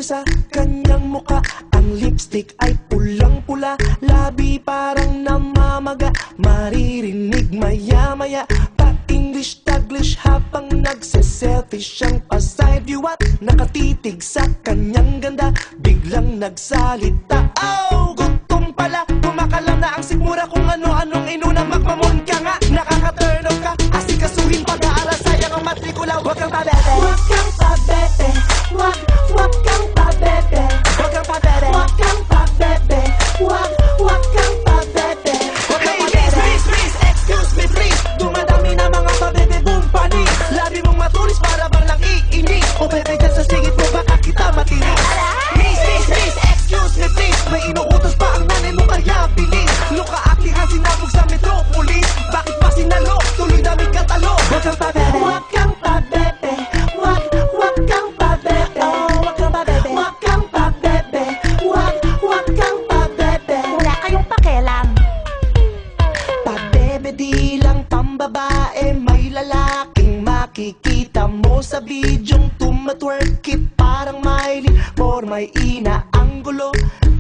sa kanyang muka. Ang lipstick ay pulang-pula, labi parang namamaga. Maririnig maya-maya pa-English, Taglish habang nagse-selfie siyang pa-side view at nakatitig sa kanyang ganda. Biglang nagsalita, oh! Gutom pala, kumakalam na ang sikmura kung ano-anong inuna. Magpamon ka nga, nakaka-turn off ka. Asikasuhin pag-aaral, sayang ang matrikula. Huwag kang pabebe, Huwag kang pabebe, huwag kang pabebe, huwag kang pabebe, huwag kang pabebe, huwag kang pabebe. Hey, please, excuse me please. Dumadami na mga pabebe boom panis. Labi mong matulis para bang lang iinis. O bebe dyan sa singit mo baka kita matinis. Please, excuse me please. May inuutos pa ang nanay mo kaya bilis. Luka akihan sinabog sa metropolis. Bakit pa sinalo? Tuloy daming katalo. Huwag kang pabebe, Huwag kang pabebe, huwag kang pabebe, huwag kang pabebe. huwag kang pabebe, huwag kang pabebe. Wala kayong pakialam. Pabebe di lang pambabae, may lalaking makikita mo sa bidyong tumatwerkit parang Miley. For may ina ang gulo,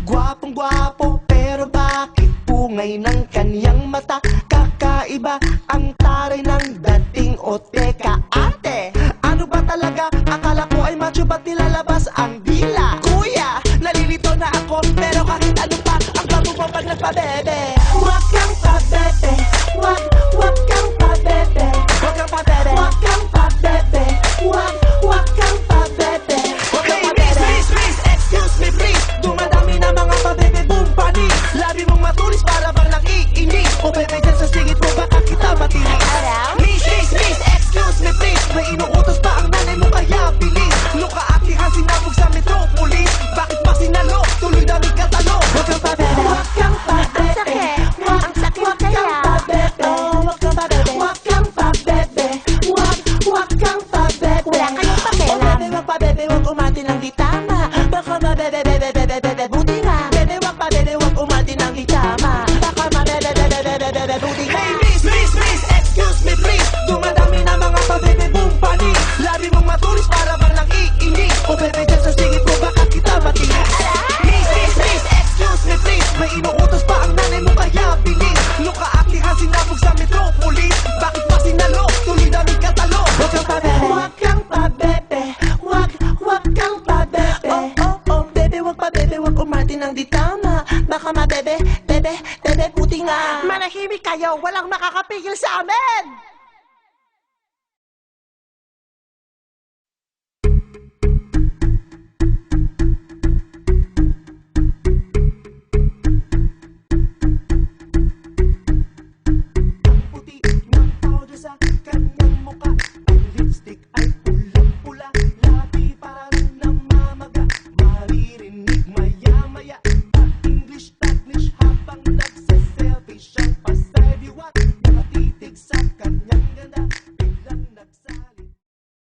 gwapong gwapo, pero bakit pungay ng kanyang mata? Kakaiba ang taray ng dating. O teka ate, ano ba talaga? Akala ko ay macho, ba't nilalabas ang dila? Kuya, nalilito na ako, pero kahit ano pa ang gabo mo pag nagpabebe. Huwag kang pabebe, huwag kang pabebe, Huwag kang pabebe, huwag kang pabebe, huwag kang pabebe. Hey, please, excuse me please. Dumadami na mga pabebe boom panis. Labi mong matulis para bang lang iinis. O bebe dyan sa singit mo baka kita matinis. Please, excuse me please. May inuutos pa ang nanay mo kaya bilis. Luka akihan sinabog sa metropolis. Bakit pa sinalo? Tuloy daming katalo. Huwag kang pabebe, Huwag kang pabebe, huwag kang pabebe, huwag kang pabebe, huwag kang pabebe, O wala kayong pakialam. bebe, wag pabebe, wag umati ng gitama. Baka mabebe, bebe, bebe, bebe, buti nga. Bebe, wag pabebe, wag umati ng gitama. Baka mabebe, bebe, bebe, bebe, buti nga. Hey, please, excuse me please. Dumadami na mga pabebe boom panis. Labi mong matulis para bang lang iinis. O bebe, dyan sa singit mo baka kita matinis. Please, excuse me please. May inuutos pa ang nanay mo kaya bilis. Luka akihan sinabog sa metropolis. Bakit pa sinalo? Tuloy daming katalo. Huwag kang pabebe, Huwag kang pabebe, huwag kang pabebe. oh, bebe, wag pa bebe, wag umati ng di tama. Baka mabebe, bebe, puti nga. Manahimik kayo, walang makakapigil sa amin!